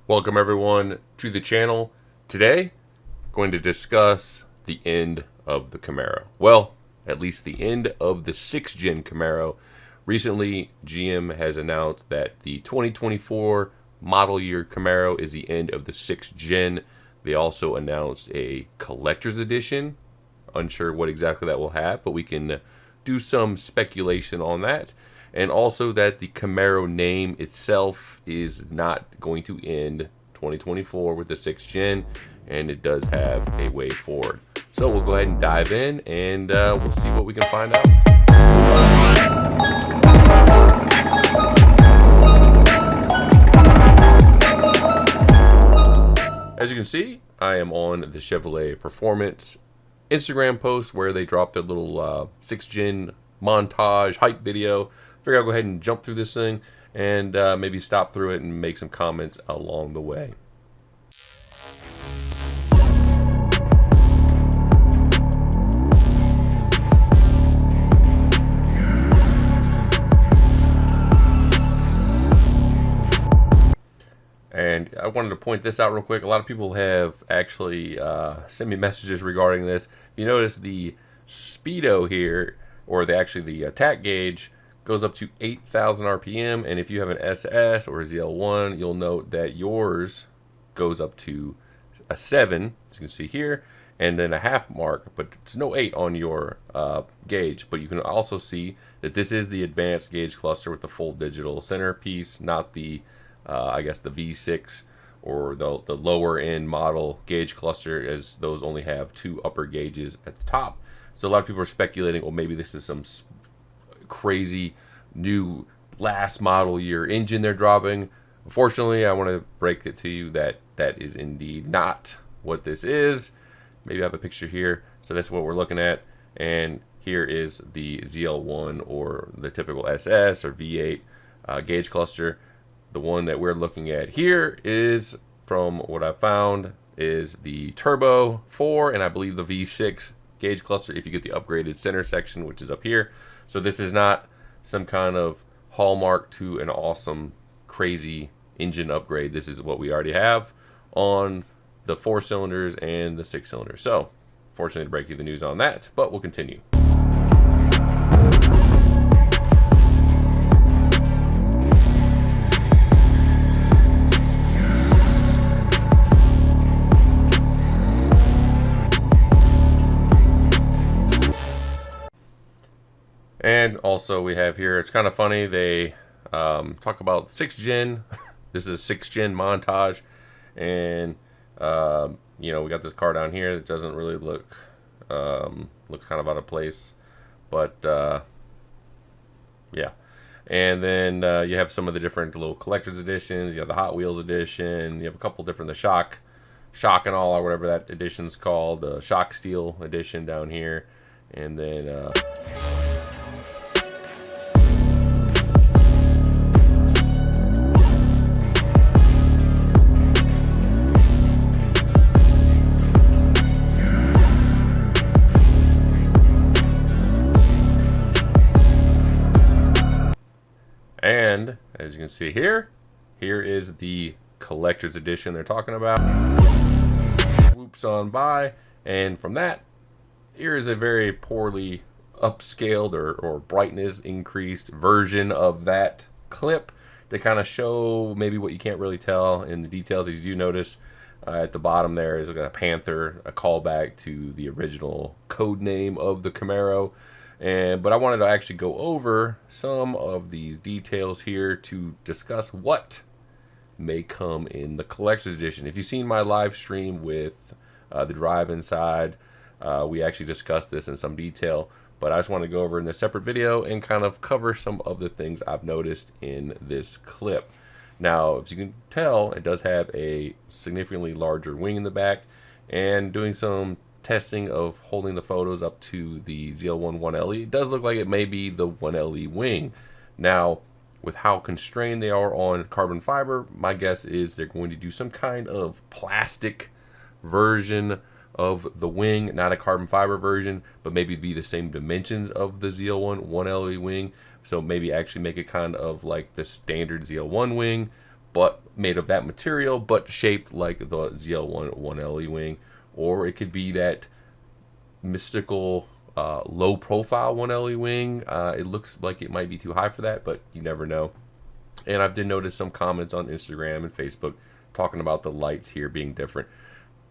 Welcome everyone to the channel. Today, going to discuss the end of the Camaro. Well, at least the end of the 6th gen Camaro. Recently, GM has announced that the 2024 model year Camaro is the end of the 6th gen. They also announced a collector's edition. Unsure what exactly that will have, but we can do some speculation on that. And also that the Camaro name itself is not going to end 2024 with the 6th gen, and it does have a way forward. So we'll go ahead and dive in, and we'll see what we can find out. As you can see, I am on the Chevrolet Performance Instagram post where they dropped their little 6th gen montage hype video. Figure I'll go ahead and jump through this thing and maybe stop through it and make some comments along the way. And I wanted to point this out real quick. A lot of people have actually sent me messages regarding this. If you notice, the speedo here, or the attack gauge, goes up to 8,000 RPM, and if you have an SS or a ZL1, you'll note that yours goes up to a 7, as you can see here, and then a half mark, but it's no 8 on your gauge. But you can also see that this is the advanced gauge cluster with the full digital centerpiece, not the I guess the V6 or the lower end model gauge cluster, as those only have 2 upper gauges at the top. So a lot of people are speculating, well, maybe this is some crazy new last model year engine they're dropping. Unfortunately, I want to break it to you that that is indeed not what this is. Maybe I have a picture here. So that's what we're looking at. And here is the ZL1 or the typical SS or V8 gauge cluster. The one that we're looking at here is, from what I found, is the Turbo 4 and I believe the V6 gauge cluster if you get the upgraded center section, which is up here. So this is not some kind of hallmark to an awesome, crazy engine upgrade. This is what we already have on the 4 cylinders and the 6 cylinders. So, fortunately to break you the news on that, but we'll continue. And also we have here, it's kind of funny, they talk about 6th gen. This is a 6th gen montage. And, you know, we got this car down here that doesn't really look, looks kind of out of place. But, yeah. And then you have some of the different little collector's editions. You have the Hot Wheels edition. You have a couple different, the Shock and All, or whatever that edition's called. The Shock Steel edition down here. And then... And as you can see here, here is the collector's edition they're talking about. Whoops on by. And from that, here is a very poorly upscaled or brightness increased version of that clip to kind of show maybe what you can't really tell in the details. As you do notice at the bottom there is a panther, a callback to the original code name of the Camaro. But I wanted to actually go over some of these details here to discuss what may come in the collector's edition. If you've seen my live stream with the drive inside, we actually discussed this in some detail, but I just want to go over in this separate video and kind of cover some of the things I've noticed in this clip. Now, as you can tell, it does have a significantly larger wing in the back, and doing some testing of holding the photos up to the ZL1 1LE, it does look like it may be the 1LE wing. Now, with how constrained they are on carbon fiber, my guess is they're going to do some kind of plastic version of the wing, not a carbon fiber version, but maybe be the same dimensions of the ZL1 1LE wing. So maybe actually make it kind of like the standard ZL1 wing, but made of that material, but shaped like the ZL1 1LE wing, or it could be that mystical low profile 1LE wing. It looks like it might be too high for that, but you never know. And I've did notice some comments on Instagram and Facebook talking about the lights here being different.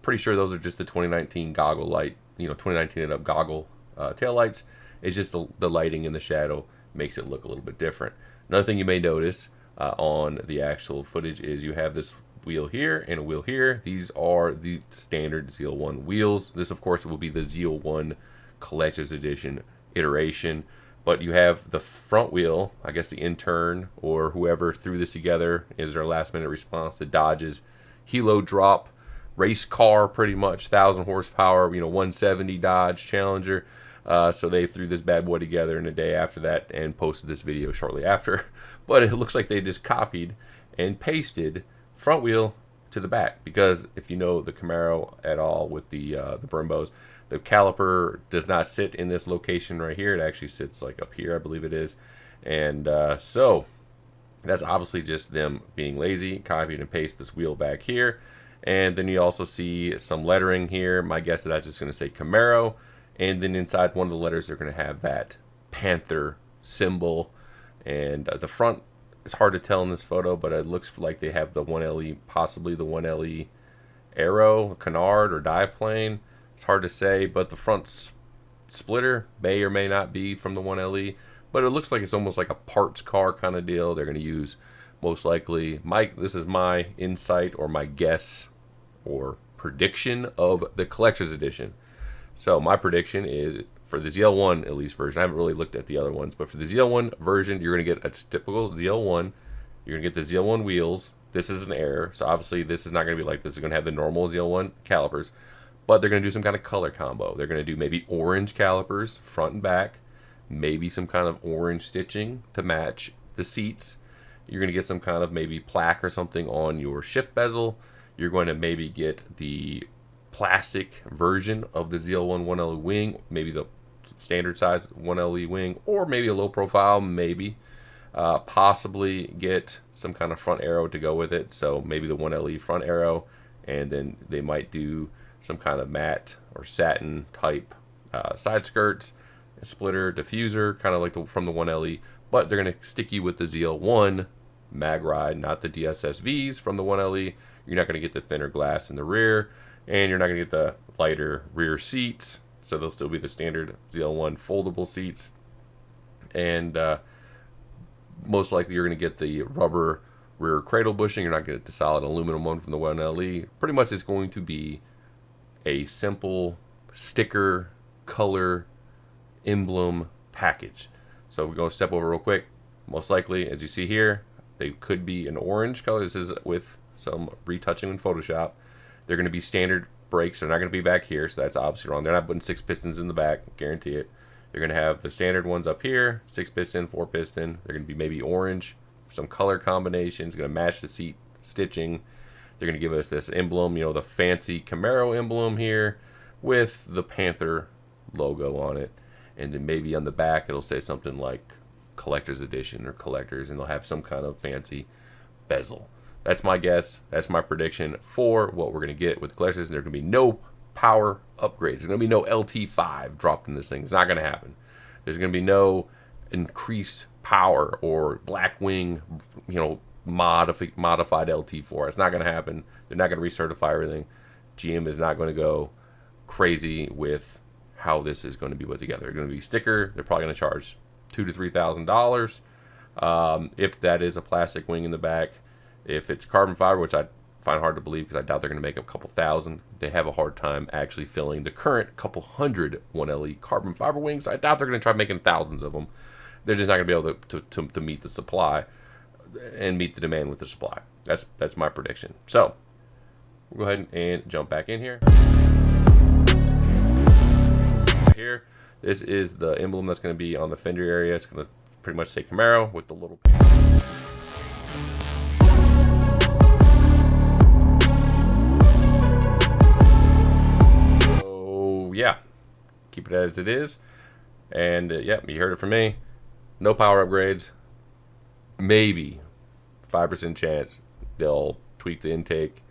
Pretty sure those are just the 2019 goggle light, 2019 and up goggle tail lights. It's just the lighting in the shadow makes it look a little bit different. Another thing you may notice on the actual footage is you have this wheel here and a wheel here. These are the standard ZL1 wheels. This, of course, will be the ZL1 Collector's Edition iteration. But you have the front wheel, I guess the intern or whoever threw this together is their last minute response to Dodge's Helo drop race car, pretty much 1,000 horsepower, 170 Dodge Challenger. So they threw this bad boy together in a day after that and posted this video shortly after. But it looks like they just copied and pasted front wheel to the back, because if you know the Camaro at all with the Brembos, the caliper does not sit in this location right here. It actually sits like up here, I believe it is. And so that's obviously just them being lazy, copied and paste this wheel back here. And then you also see some lettering here. My guess is that's just going to say Camaro. And then inside one of the letters, they're going to have that Panther symbol. And the front is hard to tell in this photo, but it looks like they have the 1LE, possibly the 1LE Aero, Canard, or dive plane. It's hard to say, but the front splitter may or may not be from the 1LE, but it looks like it's almost like a parts car kind of deal. They're going to use, most likely, this is my insight or my guess or prediction of the Collector's Edition. So my prediction is for the ZL1 at least version. I haven't really looked at the other ones, but for the ZL1 version, you're going to get a typical ZL1. You're going to get the ZL1 wheels. This is an Air, so obviously this is not going to be like this. It's going to have the normal ZL1 calipers. But they're going to do some kind of color combo. They're going to do maybe orange calipers, front and back. Maybe some kind of orange stitching to match the seats. You're going to get some kind of maybe plaque or something on your shift bezel. You're going to maybe get the plastic version of the ZL1 1LE wing. Maybe the standard size 1LE wing. Or maybe a low profile, maybe. Possibly get some kind of front arrow to go with it. So maybe the 1LE front arrow. And then they might do some kind of matte or satin type side skirts, splitter, diffuser, kind of like from the 1LE, but they're going to stick you with the ZL1 mag ride, not the DSSVs from the 1LE. You're not going to get the thinner glass in the rear, and you're not going to get the lighter rear seats, so they'll still be the standard ZL1 foldable seats. And most likely you're going to get the rubber rear cradle bushing. You're not going to get the solid aluminum one from the 1LE. Pretty much it's going to be a simple sticker color emblem package. So we're going to step over real quick. Most likely, as you see here, they could be an orange color. This is with some retouching in Photoshop. They're going to be standard brakes. They're not going to be back here, so that's obviously wrong. They're not putting 6 pistons in the back, guarantee it. They're going to have the standard ones up here, 6 piston, 4 piston. They're going to be maybe orange, some color combinations, going to match the seat stitching. They're going to give us this emblem, the fancy Camaro emblem here with the Panther logo on it. And then maybe on the back it'll say something like Collector's Edition or Collectors, and they'll have some kind of fancy bezel. That's my guess. That's my prediction for what we're going to get with the Collectors. And there's going to be no power upgrades. There's going to be no LT5 dropped in this thing. It's not going to happen. There's going to be no increased power or Blackwing, modified LT4. It's not going to happen. They're not going to recertify everything. GM is not going to go crazy with how this is going to be put together. They're going to be sticker. They're probably going to charge $2,000 to $3,000 if that is a plastic wing in the back. If it's carbon fiber, which I find hard to believe because I doubt they're going to make a couple thousand. They have a hard time actually filling the current couple hundred 1LE carbon fiber wings. I doubt they're going to try making thousands of them. They're just not going to be able to meet the supply and meet the demand with the supply. That's my prediction. So we'll go ahead and jump back in here. Here, this is the emblem that's going to be on the fender area. It's going to pretty much say Camaro with the little. So yeah, keep it as it is. And yep, you heard it from me. No power upgrades. Maybe 5% chance they'll tweak the intake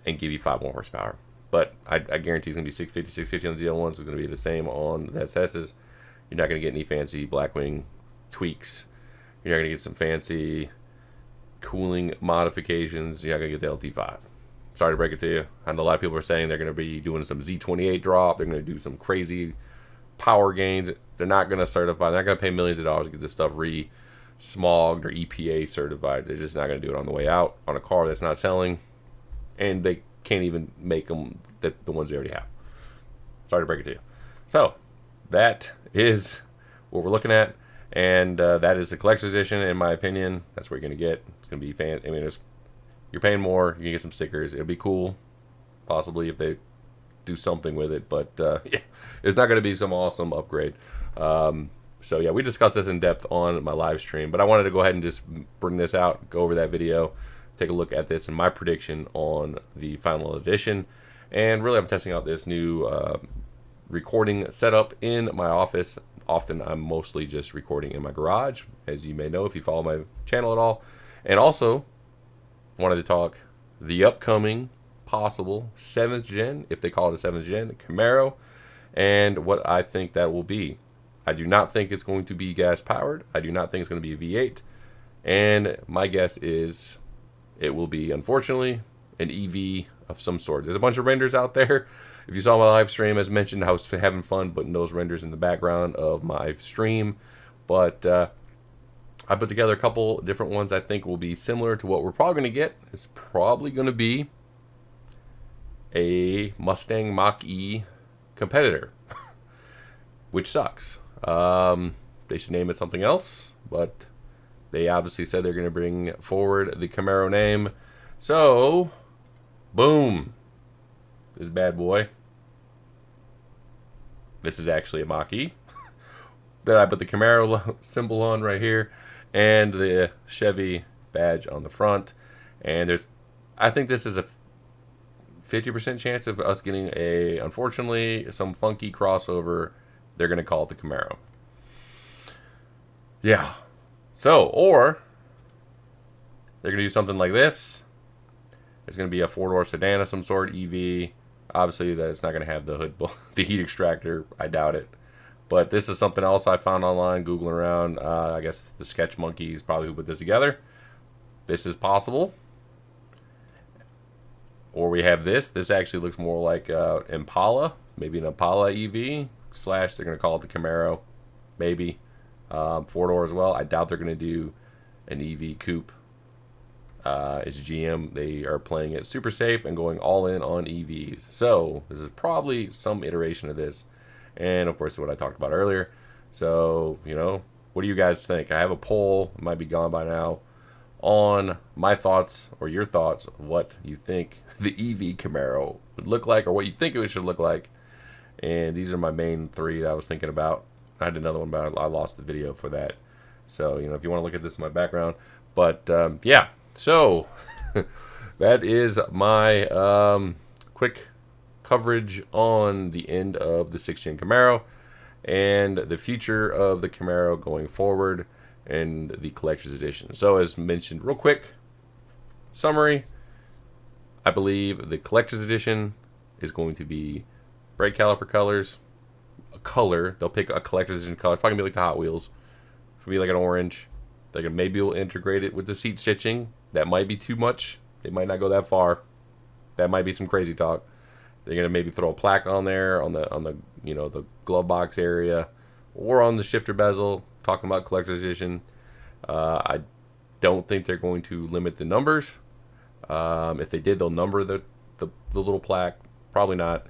and give you 5 more horsepower. But I guarantee it's going to be 650 on the ZL1s. It's going to be the same on the SS's. You're not going to get any fancy Blackwing tweaks. You're not going to get some fancy cooling modifications. You're not going to get the LT5. Sorry to break it to you. I know a lot of people are saying they're going to be doing some Z28 drop. They're going to do some crazy power gains. They're not going to certify. They're not going to pay millions of dollars to get this stuff re-smogged or EPA certified. They're just not going to do it on the way out on a car that's not selling. And they can't even make them the ones they already have. Sorry to break it to you. So, that is what we're looking at. And that is the collector's edition, in my opinion. That's what you're going to get. It's going to be you're paying more. You can get some stickers. It'll be cool, possibly, if they do something with it. But yeah, it's not going to be some awesome upgrade. So yeah, we discussed this in depth on my live stream. But I wanted to go ahead and just bring this out, go over that video, take a look at this and my prediction on the final edition. And really, I'm testing out this new recording setup in my office. Often I'm mostly just recording in my garage, as you may know if you follow my channel at all. And also wanted to talk the upcoming possible 7th gen, if they call it a 7th gen, Camaro, and what I think that will be. I do not think it's going to be gas powered. I do not think it's going to be a V8. And my guess is it will be, unfortunately, an EV of some sort. There's a bunch of renders out there. If you saw my live stream, as mentioned, I was having fun putting those renders in the background of my stream. But I put together a couple different ones I think will be similar to what we're probably going to get. It's probably going to be a Mustang Mach-E competitor, which sucks. They should name it something else, but they obviously said they're going to bring forward the Camaro name. So, boom. This bad boy. This is actually a Mach-E that I put the Camaro symbol on right here, and the Chevy badge on the front. And I think this is a 50% chance of us getting unfortunately, some funky crossover. They're going to call it the Camaro. Yeah. So, or they're going to do something like this. It's going to be a 4-door sedan of some sort, EV. Obviously, that's not going to have the hood, the heat extractor. I doubt it. But this is something else I found online, Googling around. I guess the Sketch Monkeys probably put this together. This is possible. Or we have this. This actually looks more like Impala. Maybe an Impala EV. / they're going to call it the Camaro. Maybe. 4-door as well. I doubt they're going to do an EV coupe. It's GM. They are playing it super safe and going all in on EVs. So this is probably some iteration of this. And of course, what I talked about earlier. So, what do you guys think? I have a poll. It might be gone by now. On my thoughts or your thoughts of what you think the EV Camaro would look like, or what you think it should look like. And these are my main 3 that I was thinking about. I had another one, but I lost the video for that. So, if you want to look at this in my background. But, yeah. So, that is my quick coverage on the end of the 6th gen Camaro and the future of the Camaro going forward and the collector's edition. So, as mentioned, real quick summary, I believe the collector's edition is going to be brake caliper colors, a color. They'll pick a collector's edition color. It's probably going to be like the Hot Wheels. It's going to be like an orange. Maybe we'll integrate it with the seat stitching. That might be too much. They might not go that far. That might be some crazy talk. They're gonna maybe throw a plaque on there on the the glove box area or on the shifter bezel. Talking about collector's edition. I don't think they're going to limit the numbers. If they did, they'll number the little plaque. Probably not.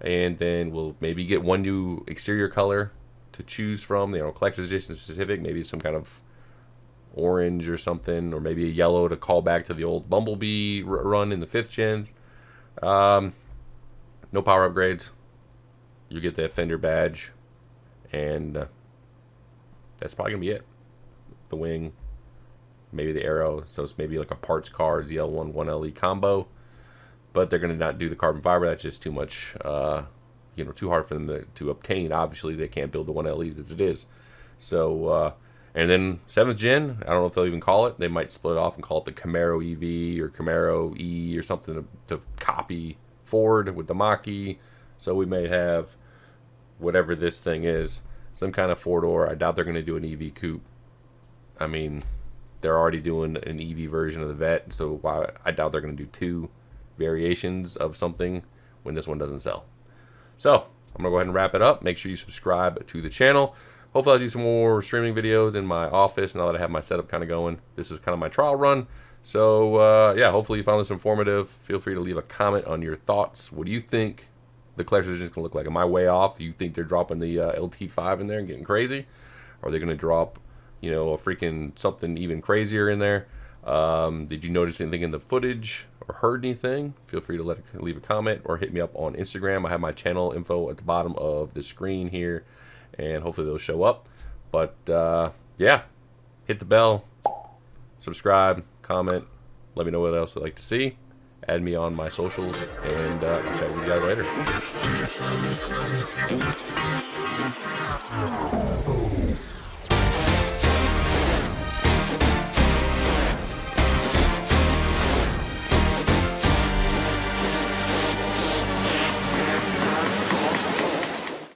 And then we'll maybe get one new exterior color to choose from. Collector's edition specific. Maybe some kind of orange or something, or maybe a yellow to call back to the old Bumblebee run in the 5th gen. No power upgrades. You get the fender badge, and that's probably gonna be it. The wing, maybe the arrow. So it's maybe like a parts car ZL1 1LE combo, but they're gonna not do the carbon fiber. That's just too much. Too hard for them to obtain. Obviously, they can't build the 1LEs as it is. So. And then 7th gen, I don't know if they'll even call it. They might split off and call it the Camaro EV or Camaro E or something to copy Ford with the Mach-E. So we may have whatever this thing is, some kind of four-door. I doubt they're going to do an EV coupe. I mean, they're already doing an EV version of the Vet, so I doubt they're going to do 2 variations of something when this one doesn't sell. So I'm going to go ahead and wrap it up. Make sure you subscribe to the channel. Hopefully I'll do some more streaming videos in my office now that I have my setup kind of going. This is kind of my trial run. So, yeah, hopefully you found this informative. Feel free to leave a comment on your thoughts. What do you think the Collector's Edition is going to look like? Am I way off? You think they're dropping the LT5 in there and getting crazy? Or are they going to drop, you know, a freaking something even crazier in there? Did you notice anything in the footage or heard anything? Feel free to leave a comment or hit me up on Instagram. I have my channel info at the bottom of the screen here, and hopefully they'll show up. But yeah, hit the bell, subscribe, comment, let me know what else you'd like to see, add me on my socials, and I'll chat with you guys later.